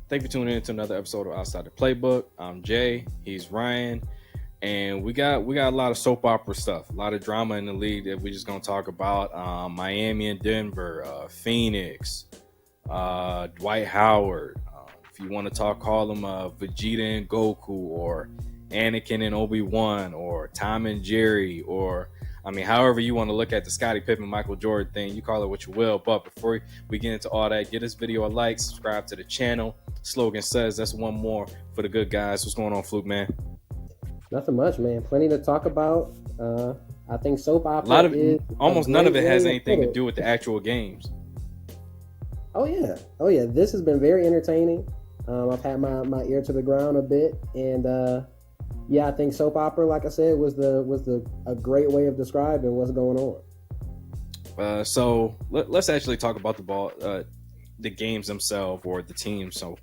Thank you for tuning in to another episode of Outside the Playbook. I'm Jay. He's Ryan, and we got a lot of soap opera stuff, a lot of drama in the league that we're just gonna talk about. Miami and Denver, Phoenix, Dwight Howard. If you want to talk, call them Vegeta and Goku, or Anakin and Obi-Wan, or Tom and Jerry, or however you want to look at the Scottie Pippen, Michael Jordan thing, you call it what you will. But before we get into all that, give this video a like, subscribe to the channel. Slogan says that's one more for the good guys. What's going on, Fluke, man? Nothing much, man. Plenty to talk about. I think soap A opera lot of is almost none of it has anything to do with the actual games. Oh yeah. This has been very entertaining. I've had my ear to the ground a bit, and I think soap opera, like I said, was a great way of describing what's going on. So let's actually talk about the games themselves, or the teams. So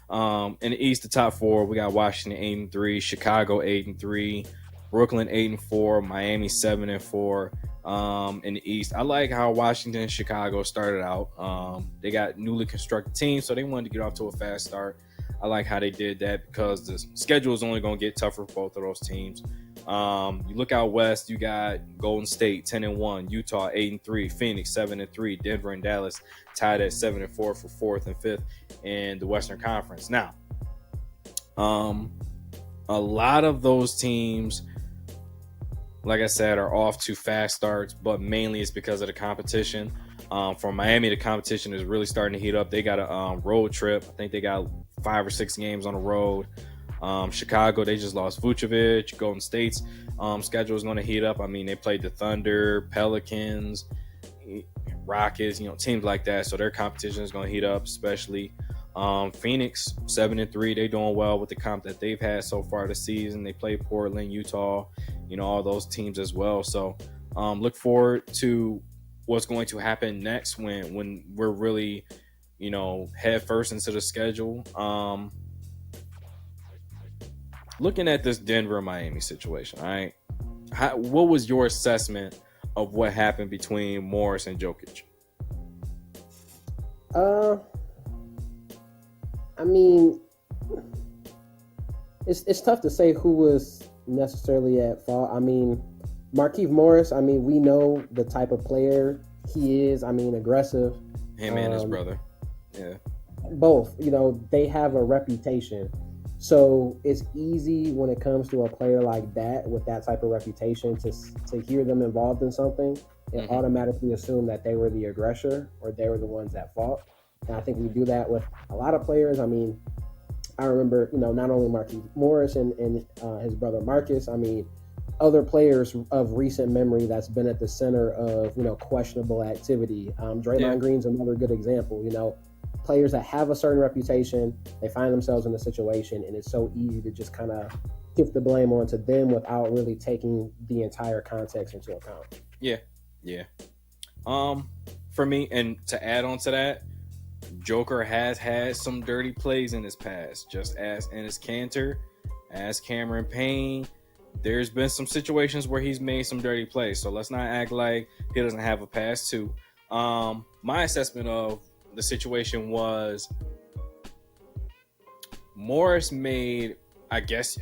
in the East, the top four, we got Washington 8-3, Chicago 8-3, Brooklyn 8-4, Miami 7-4. In the East, I like how Washington and Chicago started out. They got newly constructed teams, so they wanted to get off to a fast start. I like how they did that because the schedule is only going to get tougher for both of those teams. You look out west, you got Golden State 10-1, Utah 8-3, Phoenix 7-3, Denver and Dallas tied at 7-4 for fourth and fifth in the Western Conference. Now, a lot of those teams, like I said, are off to fast starts, but mainly it's because of the competition. For Miami, the competition is really starting to heat up. They got a road trip. I think they got 5 or 6 games on the road. Chicago, they just lost Vucevic. Golden State's schedule is going to heat up. They played the Thunder, Pelicans, Rockets, teams like that. So their competition is going to heat up, especially Phoenix 7-3. They're doing well with the comp that they've had so far this season. They play Portland, Utah, all those teams as well. So look forward to what's going to happen next when we're really, head first into the schedule. Looking at this Denver-Miami situation, all right, what was your assessment of what happened between Morris and Jokic? It's tough to say who was necessarily at fault. Markieff Morris, we know the type of player he is. Aggressive. Him and his brother. Yeah. Both, they have a reputation. So it's easy when it comes to a player like that with that type of reputation to hear them involved in something and automatically assume that they were the aggressor or they were the ones at fault. And I think we do that with a lot of players. I remember, not only Markieff Morris and his brother Marcus, other players of recent memory that's been at the center of, questionable activity. Draymond Green's another good example. Players that have a certain reputation, they find themselves in a situation, and it's so easy to just kind of shift the blame onto them without really taking the entire context into account. Yeah. For me, and to add on to that, Joker has had some dirty plays in his past, just as Enes Kanter, as Cameron Payne. There's been some situations where he's made some dirty plays, so let's not act like he doesn't have a past too. My assessment of the situation was Morris made, I guess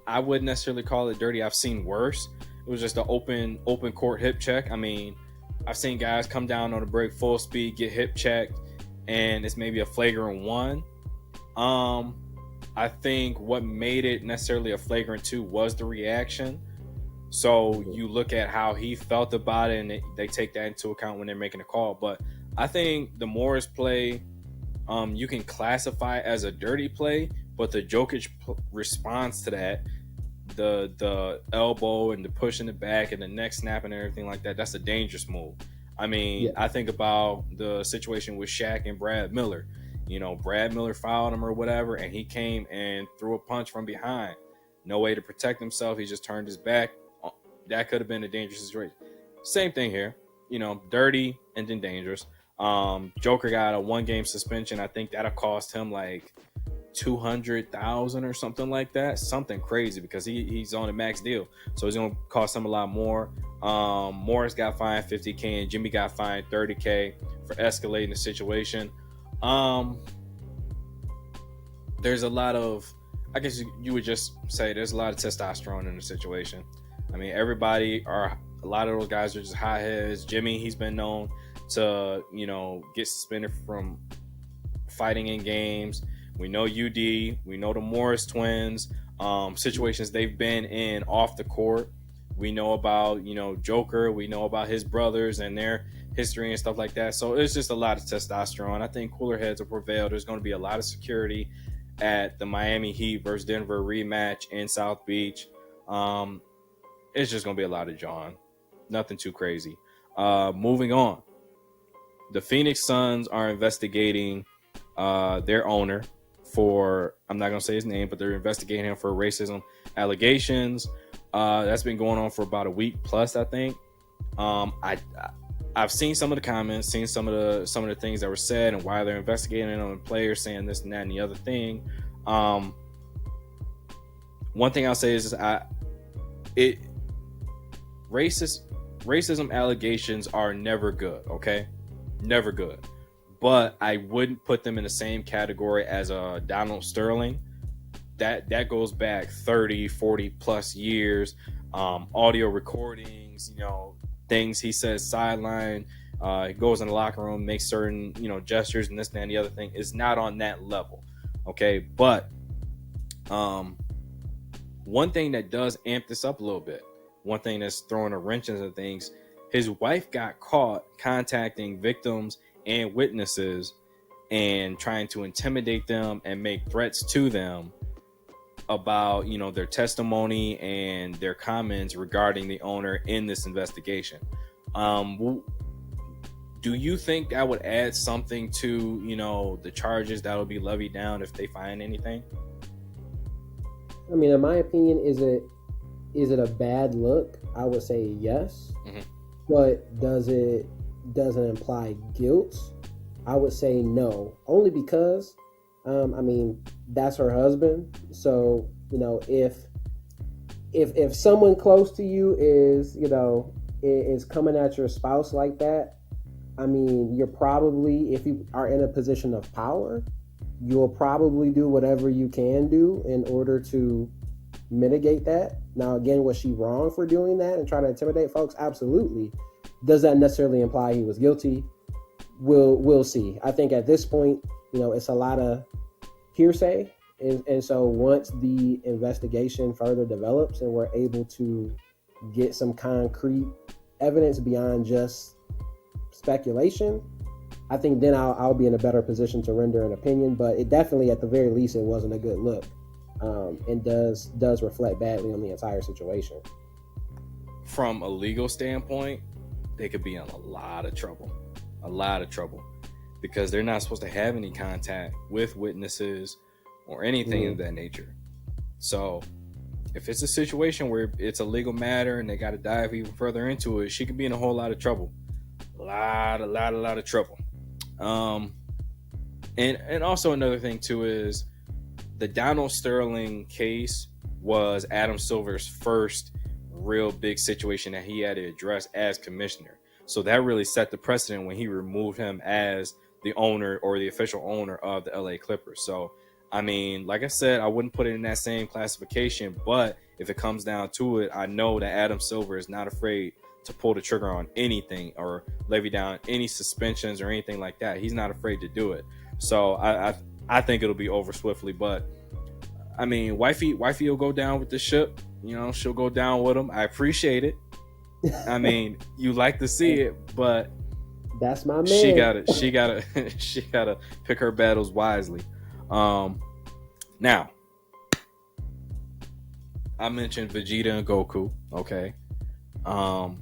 I wouldn't necessarily call it dirty. I've seen worse. It was just an open court hip check. I've seen guys come down on the break full speed, get hip checked, and it's maybe a flagrant 1. I think what made it necessarily a flagrant 2 was the reaction. So you look at how he felt about it, and they take that into account when they're making a call. But I think the Morris play, you can classify as a dirty play, but the Jokic response to that, the elbow and the push in the back and the neck snapping and everything like that, that's a dangerous move. I think about the situation with Shaq and Brad Miller. Brad Miller fouled him or whatever, and he came and threw a punch from behind. No way to protect himself. He just turned his back. That could have been a dangerous situation. Same thing here. Dirty and then dangerous. Joker got a 1-game suspension. I think that'll cost him like $200,000 or something like that. Something crazy, because he's on a max deal. So it's going to cost him a lot more. Morris got fined $50K and Jimmy got fined $30K for escalating the situation. there's a lot of, I guess you would just say there's a lot of testosterone in the situation. I mean, a lot of those guys are just hotheads. Jimmy, he's been known to, get suspended from fighting in games. We know UD, we know the Morris twins, situations they've been in off the court. We know about, Joker, we know about his brothers and their history and stuff like that. So it's just a lot of testosterone. I think cooler heads will prevail. There's going to be a lot of security at the Miami Heat versus Denver rematch in South Beach. It's just going to be a lot of John. Nothing too crazy. Moving on. The Phoenix Suns are investigating their owner for, I'm not going to say his name, but they're investigating him for racism allegations. That's been going on for about a week plus, I think. I've seen some of the comments, seen some of the things that were said and why they're investigating it on players saying this and that and the other thing. One thing I'll say is racism allegations are never good, okay? Never good. But I wouldn't put them in the same category as a Donald Sterling. That goes back 30, 40 plus years. Audio recordings, things he says sideline. He goes in the locker room, makes certain, gestures and this, that, and the other thing. Is not on that level. Okay. But one thing that does amp this up a little bit, one thing that's throwing a wrench into things, his wife got caught contacting victims and witnesses and trying to intimidate them and make threats to them about, their testimony and their comments regarding the owner in this investigation. Do you think that would add something to, the charges that will be levied down if they find anything? I mean, in my opinion, is it a bad look? I would say yes. Mm-hmm. But doesn't imply guilt? I would say no. Only because, that's her husband. So, if someone close to you is coming at your spouse like that, you're probably, if you are in a position of power, you'll probably do whatever you can do in order to mitigate that. Now, again, was she wrong for doing that and trying to intimidate folks? Absolutely. Does that necessarily imply he was guilty? We'll see. I think at this point, it's a lot of hearsay. And so once the investigation further develops and we're able to get some concrete evidence beyond just speculation, I think then I'll be in a better position to render an opinion. But it definitely, at the very least, it wasn't a good look, and does reflect badly on the entire situation. From a legal standpoint, they could be in a lot of trouble, because they're not supposed to have any contact with witnesses or anything of that nature. So if it's a situation where it's a legal matter and they got to dive even further into it, she could be in a whole lot of trouble. A lot of trouble. And also another thing too is the Donald Sterling case was Adam Silver's first real big situation that he had to address as commissioner. So that really set the precedent when he removed him as the owner or the official owner of the LA Clippers. So, like I said, I wouldn't put it in that same classification, but if it comes down to it, I know that Adam Silver is not afraid to pull the trigger on anything or levy down any suspensions or anything like that. He's not afraid to do it. So I think it'll be over swiftly, but wifey will go down with the ship. She'll go down with him. I appreciate it. You like to see it, but that's my man. She gotta pick her battles wisely. Now, I mentioned Vegeta and Goku. Okay. Now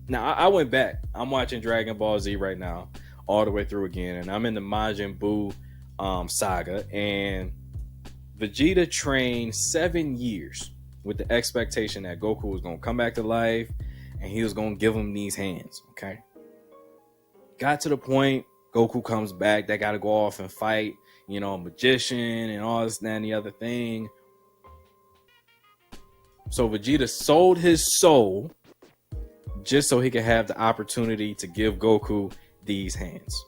I went back. I'm watching Dragon Ball Z right now, all the way through again, and I'm in the Majin Buu saga. And Vegeta trained 7 years with the expectation that Goku was gonna come back to life and he was gonna give him these hands. Okay. Got to the point, Goku comes back. They got to go off and fight, a magician and all this and the other thing. So Vegeta sold his soul just so he could have the opportunity to give Goku these hands.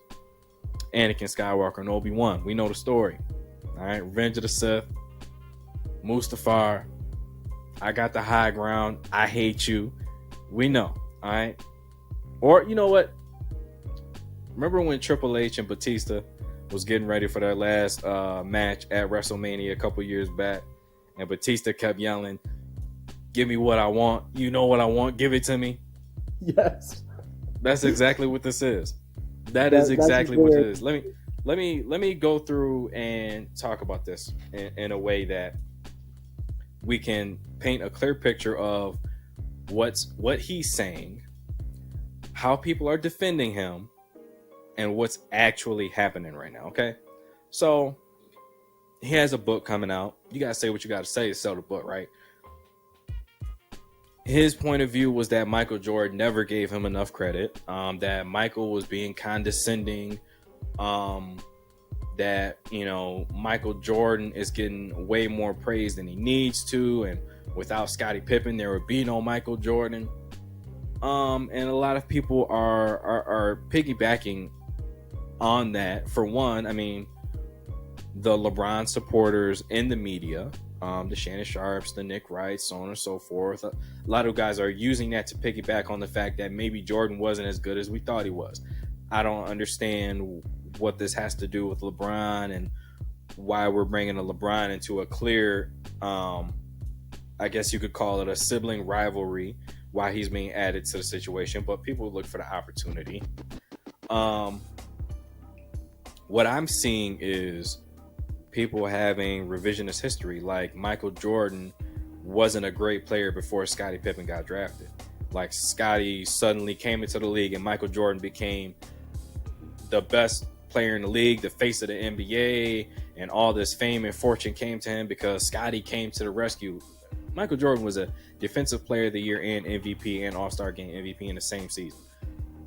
Anakin Skywalker and Obi-Wan. We know the story. All right, Revenge of the Sith, Mustafar. I got the high ground. I hate you. We know. All right. Or you know what? Remember when Triple H and Batista was getting ready for their last match at WrestleMania a couple years back, and Batista kept yelling, "Give me what I want. You know what I want. Give it to me." Yes. That's exactly what this is. That is exactly what it is. Let me go through and talk about this in a way that we can paint a clear picture of what he's saying, how people are defending him, and what's actually happening right now. Okay, so he has a book coming out. You gotta say what you gotta say to sell the book, right? His point of view was that Michael Jordan never gave him enough credit, that Michael was being condescending, that, you know, Michael Jordan is getting way more praise than he needs to, and without Scottie Pippen, there would be no Michael Jordan. And a lot of people are piggybacking on that. For one, I mean, the LeBron supporters in the media, the Shannon Sharps, the Nick Wrights, so on and so forth. A lot of guys are using that to piggyback on the fact that maybe Jordan wasn't as good as we thought he was. I don't understand what this has to do with LeBron and why we're bringing a LeBron into a clear, I guess you could call it a sibling rivalry, why he's being added to the situation. But people look for the opportunity. What I'm seeing is people having revisionist history, like Michael Jordan wasn't a great player before Scottie Pippen got drafted. Like Scottie suddenly came into the league and Michael Jordan became the best player in the league, the face of the NBA, and all this fame and fortune came to him because Scottie came to the rescue. Michael Jordan was a defensive player of the year and MVP and All-Star game MVP in the same season.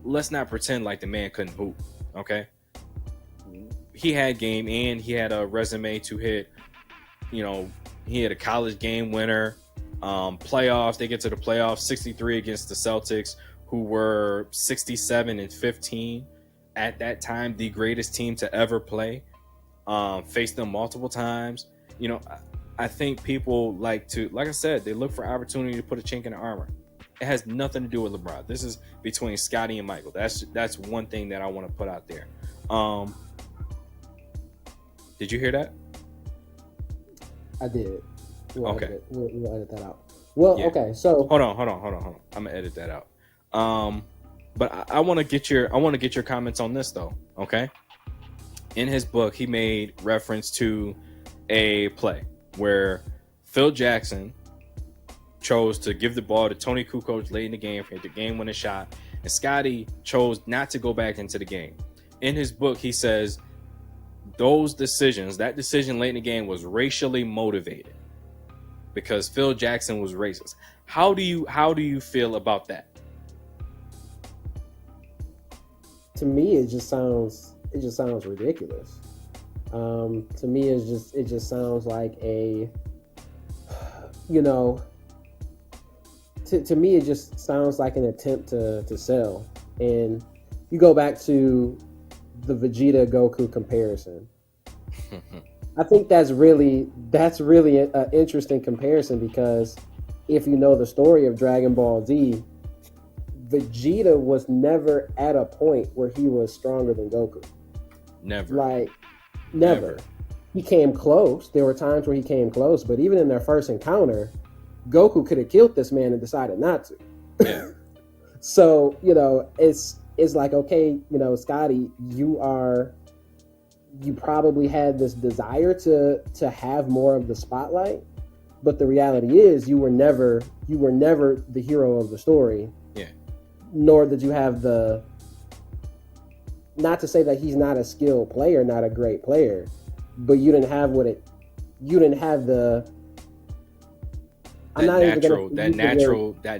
Let's not pretend like the man couldn't hoop, okay? He had game and he had a resume to hit. You know, he had a college game winner, playoffs. They get to the playoffs, 63 against the Celtics, who were 67-15 at that time, the greatest team to ever play. Faced them multiple times. You know, I think people like I said, they look for opportunity to put a chink in the armor. It has nothing to do with LeBron. This is between Scottie and Michael. That's one thing that I want to put out there. Did you hear that? I did. Okay. We'll edit that out. Well, yeah. Okay. So hold on. I'm gonna edit that out. But I want to get your comments on this though. Okay. In his book, he made reference to a play where Phil Jackson chose to give the ball to Tony Kukoc late in the game for the game-winning shot, and Scottie chose not to go back into the game. In his book, he says that decision late in the game was racially motivated because Phil Jackson was racist. How do you feel about that? To me, it just sounds ridiculous. To me, it just sounds like a, you know, to me, it just sounds like an attempt to sell. And you go back to the Vegeta Goku comparison. I think that's really an interesting comparison because if you know the story of Dragon Ball Z, Vegeta was never at a point where he was stronger than Goku. Never. He came close. There were times where he came close, but even in their first encounter, Goku could have killed this man and decided not to. Yeah. So, you know, it's like, okay, you know, Scottie, you probably had this desire to have more of the spotlight, but the reality is you were never the hero of the story. Yeah. Nor did you have not to say that he's not a skilled player, not a great player, but you didn't have that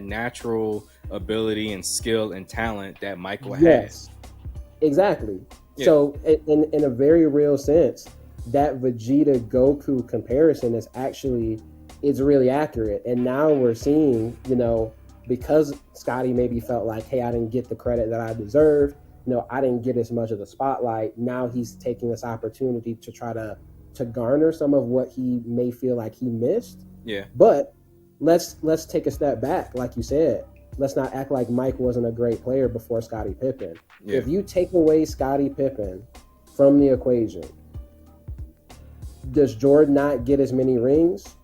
natural ability and skill and talent that Michael had. Yes, exactly. Yeah. So in a very real sense, that Vegeta Goku comparison is really accurate. And now we're seeing, you know, because Scottie maybe felt like, hey, I didn't get the credit that I deserved. You know, I didn't get as much of the spotlight. Now he's taking this opportunity to try to to garner some of what he may feel like he missed. Yeah. But let's take a step back, like you said. Let's not act like Mike wasn't a great player before Scottie Pippen. Yeah. If you take away Scottie Pippen from the equation, does Jordan not get as many rings?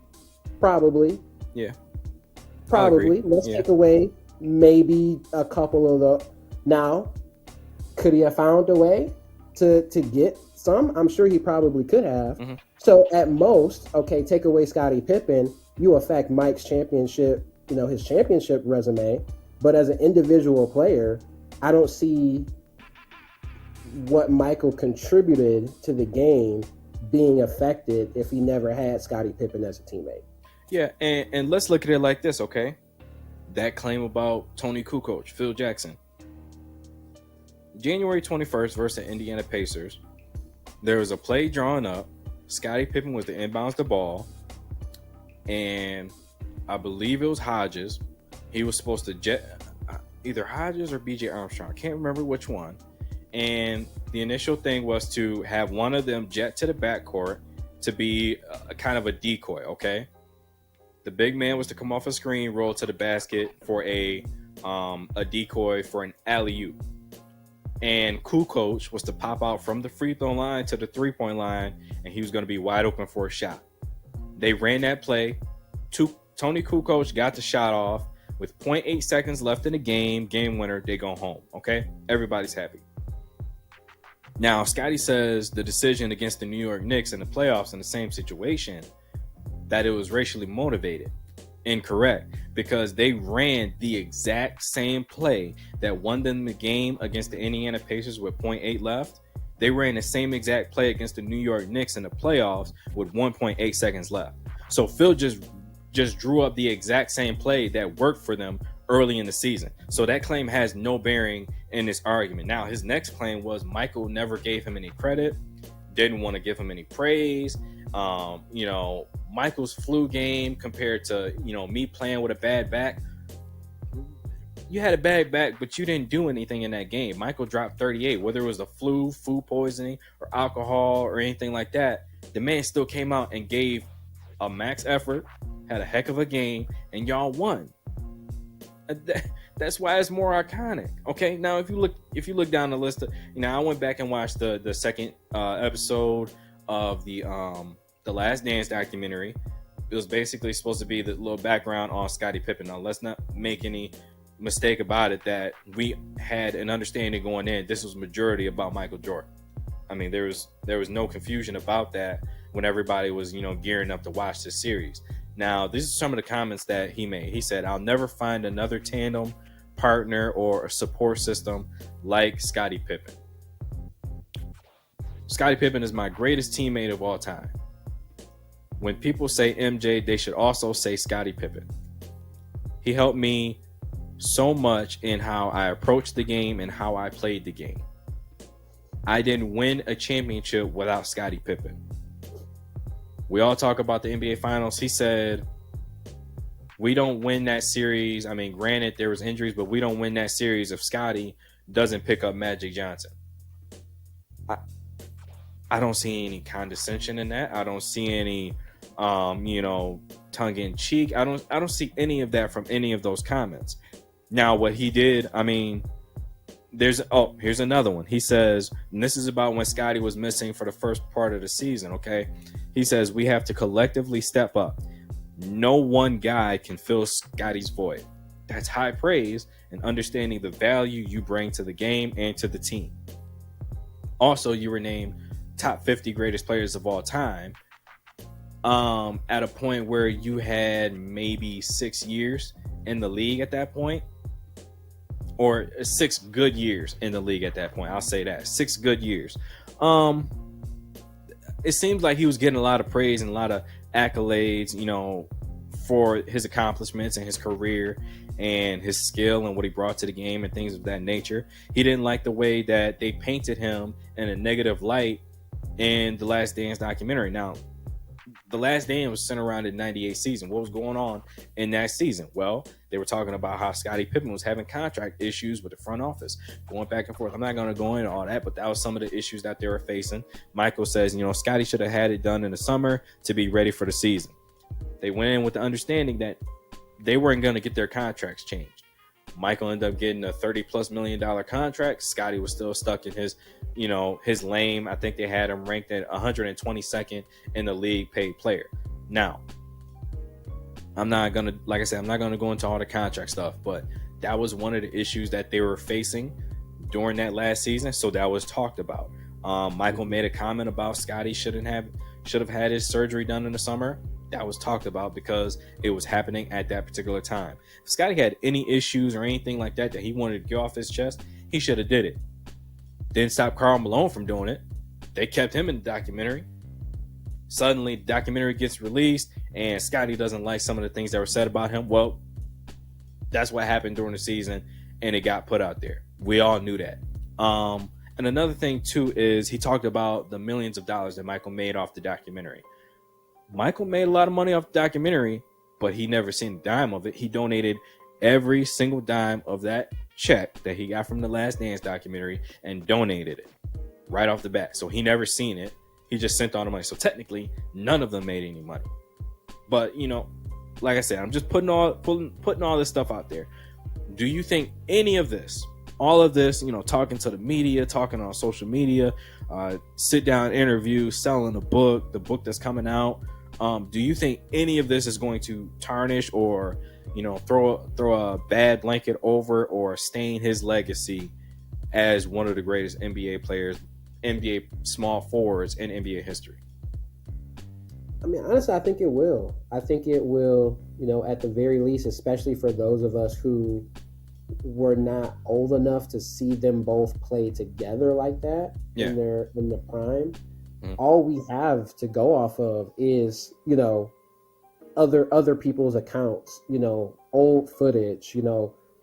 Probably. Yeah. Probably. Let's take away maybe a couple of the. Now, could he have found a way to get some? I'm sure he probably could have. Mm-hmm. So at most, okay, take away Scottie Pippen, you affect Mike's championship, his championship resume. But as an individual player, I don't see what Michael contributed to the game being affected if he never had Scottie Pippen as a teammate. Yeah, and let's look at it like this, okay? That claim about Tony Kukoc, Phil Jackson. January 21st versus the Indiana Pacers, there was a play drawn up. Scottie Pippen was to inbounds the ball, and I believe it was Hodges. He was supposed to jet either Hodges or BJ Armstrong. I can't remember which one. And the initial thing was to have one of them jet to the backcourt to be a kind of a decoy, okay? The big man was to come off a screen, roll to the basket for a decoy for an alley-oop. And Kukoc was to pop out from the free throw line to the three-point line, and he was going to be wide open for a shot. They ran that play. Tony Kukoc got the shot off with 0.8 seconds left in the game. Game winner, they go home, okay? Everybody's happy. Now, Scottie says the decision against the New York Knicks in the playoffs in the same situation, that it was racially motivated. Incorrect, because they ran the exact same play that won them the game against the Indiana Pacers with 0.8 left. They ran the same exact play against the New York Knicks in the playoffs with 1.8 seconds left. So Phil just drew up the exact same play that worked for them early in the season. So that claim has no bearing in this argument. Now, his next claim was Michael never gave him any credit, didn't want to give him any praise. Michael's flu game compared to, me playing with a bad back. You had a bad back, but you didn't do anything in that game. Michael dropped 38, whether it was the flu, food poisoning, or alcohol or anything like that. The man still came out and gave a max effort, had a heck of a game, and y'all won. That's why it's more iconic. Okay, now if you look down the list, I went back and watched the second episode of the Last Dance documentary. It was basically supposed to be the little background on Scottie Pippen. Now, let's not make any mistake about it that we had an understanding going in. This was majority about Michael Jordan. I mean, there was no confusion about that when everybody was, gearing up to watch this series. Now, these are some of the comments that he made. He said, "I'll never find another tandem partner or a support system like Scottie Pippen. Scottie Pippen is my greatest teammate of all time. When people say MJ, they should also say Scottie Pippen. He helped me so much in how I approached the game and how I played the game. I didn't win a championship without Scottie Pippen." We all talk about the NBA Finals. He said, "We don't win that series. I mean, granted, there was injuries, but we don't win that series if Scottie doesn't pick up Magic Johnson." I don't see any condescension in that. I don't see any, tongue in cheek. I don't see any of that from any of those comments. Now, what he did, here's another one. He says, and this is about when Scottie was missing for the first part of the season, okay? He says, "We have to collectively step up. No one guy can fill Scottie's void." That's high praise and understanding the value you bring to the game and to the team. Also, you were named top 50 greatest players of all time at a point where you had maybe 6 years in the league at that point. Or 6 good years in the league at that point. I'll say that. 6 good years. It seems like he was getting a lot of praise and a lot of accolades, for his accomplishments and his career and his skill and what he brought to the game and things of that nature. He didn't like the way that they painted him in a negative light in the Last Dance documentary. Now, The Last Dance was centered around the 98 season. What was going on in that season? Well, they were talking about how Scottie Pippen was having contract issues with the front office, going back and forth. I'm not going to go into all that, but that was some of the issues that they were facing. Michael says, Scottie should have had it done in the summer to be ready for the season. They went in with the understanding that they weren't going to get their contracts changed. Michael ended up getting a $30+ million contract. Scottie was still stuck in his lane. I think they had him ranked at 122nd in the league paid player. Now, I'm not going to go into all the contract stuff, but that was one of the issues that they were facing during that last season. So that was talked about. Michael made a comment about Scottie should have had his surgery done in the summer. That was talked about because it was happening at that particular time. If Scottie had any issues or anything like that he wanted to get off his chest, he should have did it. Didn't stop Karl Malone from doing it. They kept him in the documentary. Suddenly, the documentary gets released, and Scottie doesn't like some of the things that were said about him. Well, that's what happened during the season, and it got put out there. We all knew that. And another thing, too, is he talked about the millions of dollars that Michael made off the documentary. Michael made a lot of money off the documentary, but he never seen a dime of it. He donated every single dime of that check that he got from the Last Dance documentary and donated it right off the bat. So he never seen it. He just sent all the money. So technically, none of them made any money. But, like I said, I'm just putting all this stuff out there. Do you think any of this, all of this, talking to the media, talking on social media, sit down interview, selling the book that's coming out, do you think any of this is going to tarnish or throw a bad blanket over or stain his legacy as one of the greatest NBA players, NBA small forwards in NBA history? I mean, honestly, I think it will. I think it will, at the very least, especially for those of us who were not old enough to see them both play together like that in the prime. Mm-hmm. All we have to go off of is, other people's accounts, old footage,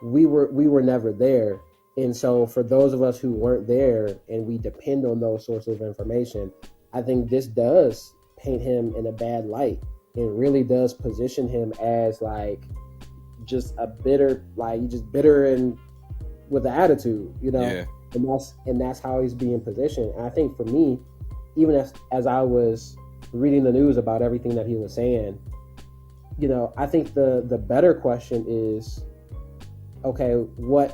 we were never there. And so for those of us who weren't there and we depend on those sources of information, I think this does paint him in a bad light. It really does position him as just a bitter, bitter and with an attitude, and that's how he's being positioned. And I think for me, even as I was reading the news about everything that he was saying, I think the better question is, okay,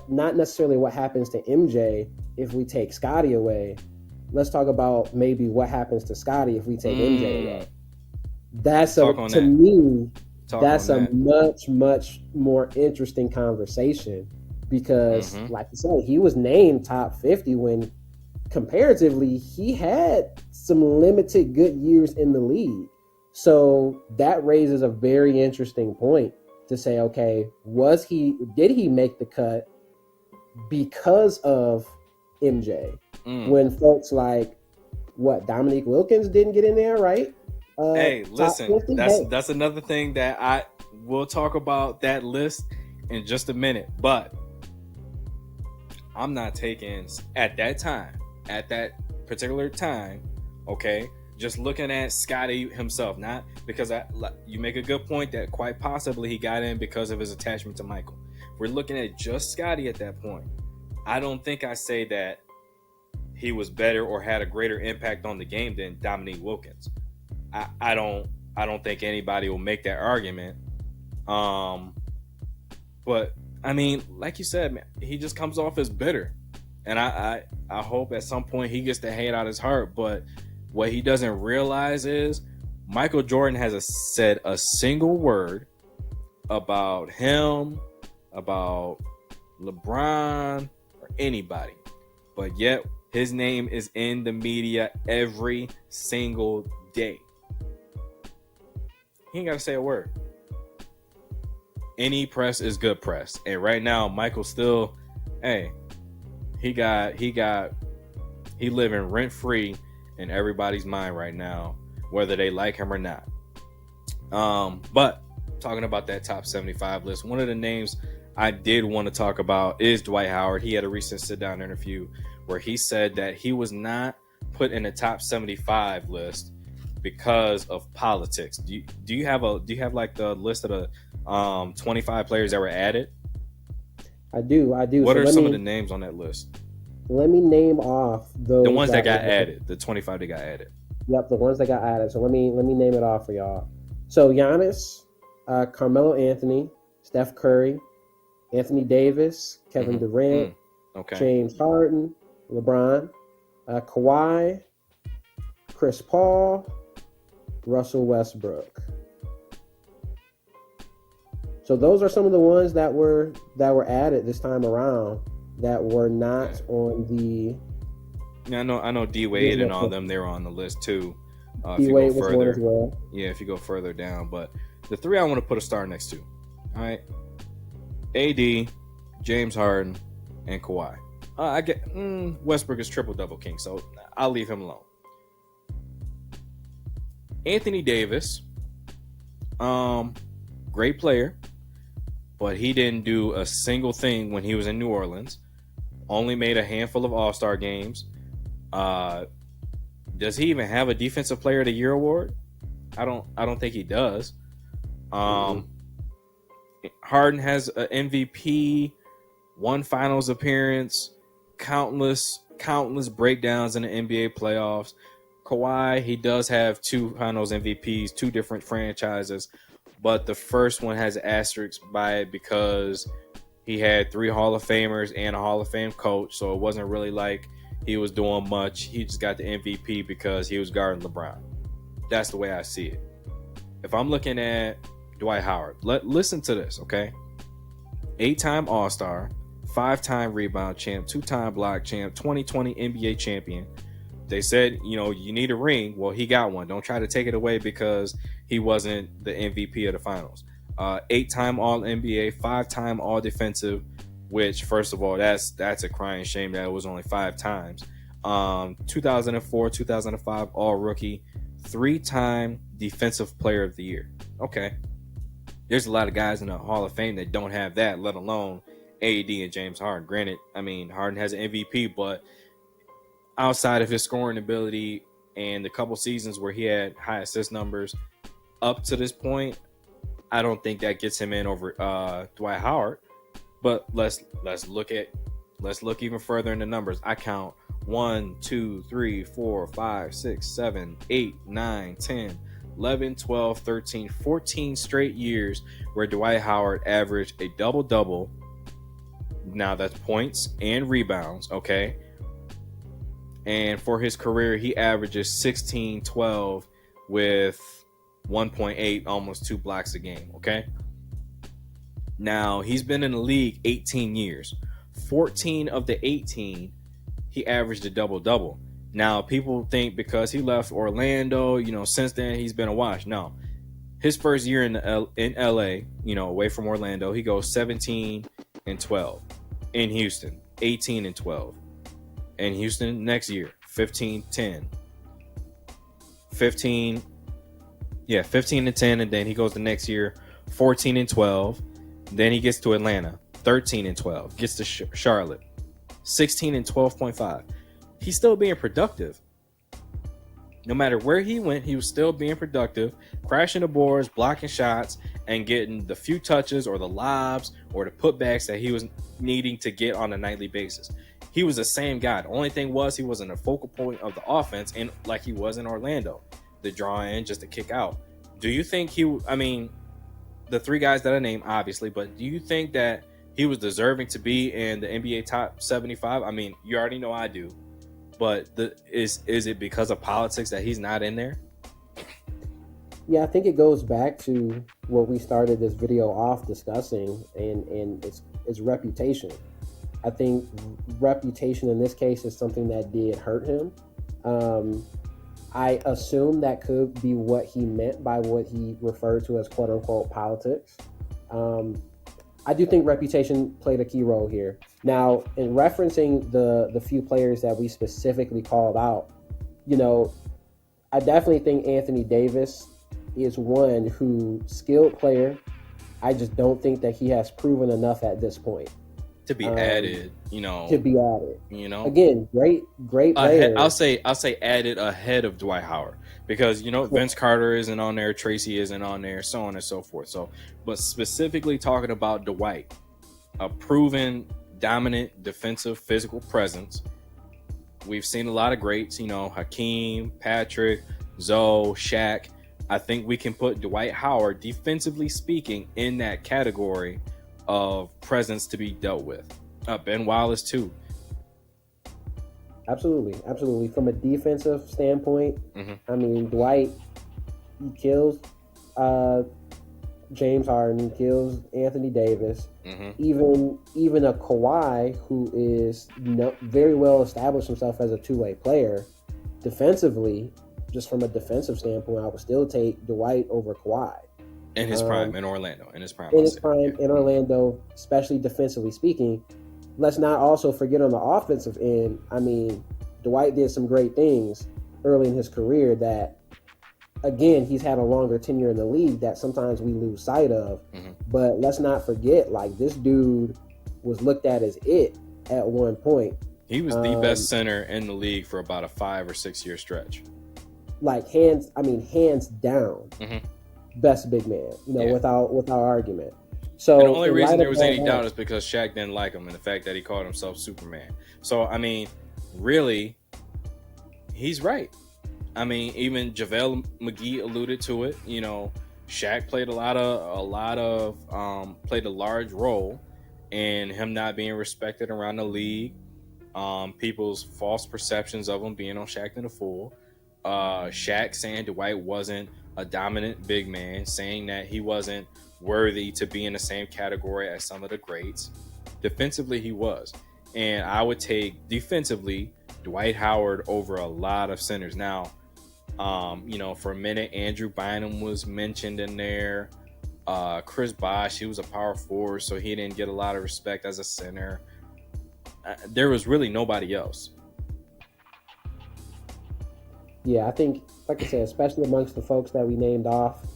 not necessarily what happens to MJ if we take Scottie away. Let's talk about maybe what happens to Scottie if we take MJ away. That's a much, much more interesting conversation because, like you said, he was named top 50 when comparatively he had some limited good years in the league. So that raises a very interesting point to say, okay, did he make the cut because of MJ? When folks like Dominique Wilkins didn't get in there, right? Hey, listen, that's another thing that I will talk about that list in just a minute, but I'm not taking at that particular time, okay, just looking at Scottie himself, not because you make a good point that quite possibly he got in because of his attachment to Michael. We're looking at just Scottie at that point. I don't think I say that he was better or had a greater impact on the game than Dominique Wilkins. I don't think anybody will make that argument. But I mean, like you said, man, he just comes off as bitter. And I hope at some point he gets the hate out of his heart. But what he doesn't realize is Michael Jordan hasn't said a single word about him, about LeBron, or anybody. But yet his name is in the media every single day. He ain't got to say a word. Any press is good press. And right now, Michael still, he living rent free in everybody's mind right now, whether they like him or not. But talking about that top 75 list, one of the names I did want to talk about is Dwight Howard. He had a recent sit-down interview where he said that he was not put in the top 75 list because of politics. Do you have like the list of the 25 players that were added? I do. What are some of the names on that list? Let me name off those. The ones that got added. The 25 that got added. Yep, the ones that got added. So let me name it off for y'all. So Giannis, Carmelo Anthony, Steph Curry, Anthony Davis, Kevin Durant, James Harden, LeBron, Kawhi, Chris Paul, Russell Westbrook. So those are some of the ones that were added this time around that were not on the. Yeah, I know D Wade and all them. They were on the list too. D Wade was one as well. Yeah, if you go further down, but the three I want to put a star next to. All right, AD, James Harden, and Kawhi. I get Westbrook is triple double king, so I'll leave him alone. Anthony Davis, great player, but he didn't do a single thing when he was in New Orleans. Only made a handful of All-Star games. Does he even have a Defensive Player of the Year award? I don't think he does. Harden has an MVP, one Finals appearance, countless breakdowns in the NBA playoffs. Kawhi, he does have 2 Finals MVPs, 2 different franchises, but the first one has an asterisk by it because he had 3 Hall of Famers and a Hall of Fame coach, so it wasn't really like he was doing much. He just got the MVP because he was guarding LeBron. That's the way I see it. If I'm looking at Dwight Howard, listen to this, okay? 8-time All-Star, 5-time rebound champ, 2-time block champ, 2020 NBA champion. They said, you need a ring. Well, he got one. Don't try to take it away because he wasn't the MVP of the finals. 8-time All-NBA, 5-time All-Defensive, which, first of all, that's a crying shame that it was only 5 times. 2004, 2005 All-Rookie, 3-time Defensive Player of the Year. Okay. There's a lot of guys in the Hall of Fame that don't have that, let alone AD and James Harden. Granted, Harden has an MVP, but outside of his scoring ability and the couple seasons where he had high assist numbers up to this point, I don't think that gets him in over Dwight Howard. But let's look even further in the numbers. I count 1, 2, 3, 4, 5, 6, 7, 8, 9, 10, 11, 12, 13, 14 straight years where Dwight Howard averaged a double-double. Now that's points and rebounds, okay? And for his career, he averages 16, 12 with 1.8, almost 2 blocks a game, okay? Now, he's been in the league 18 years. 14 of the 18, he averaged a double-double. Now, people think because he left Orlando, since then he's been a wash. No. His first year in LA, away from Orlando, he goes 17 and 12. In Houston, 18 and 12. In Houston next year, 15 and 10. 15 and 10, and then he goes the next year 14 and 12. Then he gets to Atlanta, 13 and 12. Gets to Charlotte, 16 and 12.5. He's still being productive. No matter where he went, he was still being productive, crashing the boards, blocking shots, and getting the few touches or the lobs or the putbacks that he was needing to get on a nightly basis. He was the same guy. The only thing was he wasn't a focal point of the offense, and like he was in Orlando, the draw in just to kick out. Do you think the 3 guys that I named, obviously, but do you think that he was deserving to be in the NBA top 75? You already know I do. But is it because of politics that he's not in there? Yeah, I think it goes back to what we started this video off discussing, and it's reputation. I think reputation in this case is something that did hurt him. I assume that could be what he meant by what he referred to as quote unquote politics. I do think reputation played a key role here. Now, in referencing the few players that we specifically called out, I definitely think Anthony Davis is one who skilled player. I just don't think that he has proven enough at this point. to be added, To be added. you know. Again, great player. I'll say added ahead of Dwight Howard because Vince Carter isn't on there, Tracy isn't on there, so on and so forth. So, but specifically talking about Dwight, a proven dominant defensive physical presence. We've seen a lot of greats, Hakeem, Patrick, Zoe, Shaq. I think we can put Dwight Howard, defensively speaking, in that category of presence to be dealt with. Ben Wallace too. Absolutely. From a defensive standpoint, I mean, Dwight, he kills James Harden, kills Anthony Davis. Even a Kawhi, who is very well established himself as a two-way player, defensively, just from a defensive standpoint, I would still take Dwight over Kawhi. In his prime in Orlando. In his prime in Orlando, especially defensively speaking. Let's not also forget on the offensive end, I mean, Dwight did some great things early in his career that, again, he's had a longer tenure in the league that sometimes we lose sight of. But let's not forget, like, this dude was looked at as it at one point. He was the best center in the league for about a 5 or 6 year stretch. Like, hands down, best big man, without argument. So and the only reason there was any doubt is because Shaq didn't like him and the fact that he called himself Superman. So, I mean, really, he's right. I mean, even JaVale McGee alluded to it. Shaq played played a large role in him not being respected around the league. People's false perceptions of him being on Shaq and the Fool. Shaq saying Dwight wasn't a dominant big man, saying that he wasn't worthy to be in the same category as some of the greats. Defensively, he was. And I would take defensively Dwight Howard over a lot of centers. Now, for a minute, Andrew Bynum was mentioned in there. Chris Bosh, he was a power forward, so he didn't get a lot of respect as a center. There was really nobody else. Yeah, I think, like I said, especially amongst the folks that we named off,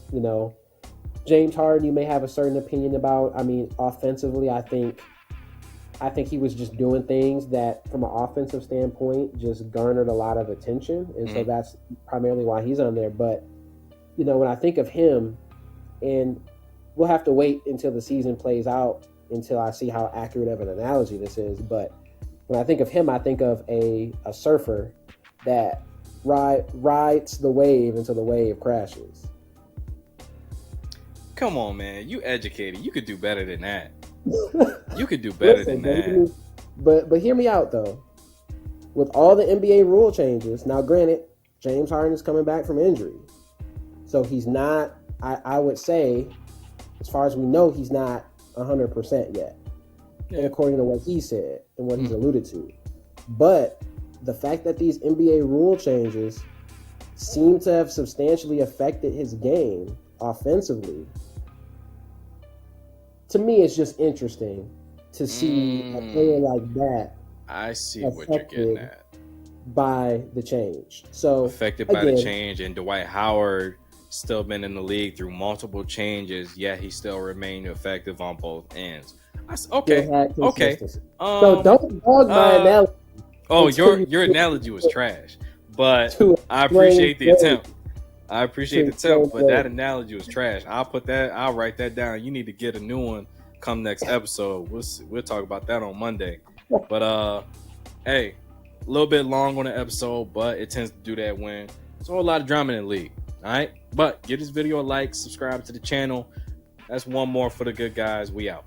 James Harden, you may have a certain opinion about. I mean, offensively, I think he was just doing things that, from an offensive standpoint, just garnered a lot of attention, and so that's primarily why he's on there. But when I think of him, and we'll have to wait until the season plays out until I see how accurate of an analogy this is. But when I think of him, I think of a surfer that rides the wave until the wave crashes. Come on, man. You educated. You could do better than that. You could do better than that. But hear me out, though. With all the NBA rule changes, now granted, James Harden is coming back from injury. So he's not, I would say, as far as we know, he's not 100% yet. Yeah. According to what he said and what he's alluded to. But the fact that these NBA rule changes seem to have substantially affected his game offensively, to me, it's just interesting to see a player like that. I see what you're getting at. By the change. So affected by the change, and Dwight Howard still been in the league through multiple changes, yet he still remained effective on both ends. Okay. So don't dog my analogy. Oh, your analogy was trash, but I appreciate the attempt. But that analogy was trash. I'll write that down. You need to get a new one come next episode. We'll talk about that on Monday. But hey, a little bit long on the episode, but it tends to do that when there's a whole lot of drama in the league. All right, but give this video a like, subscribe to the channel. That's one more for the good guys. We out.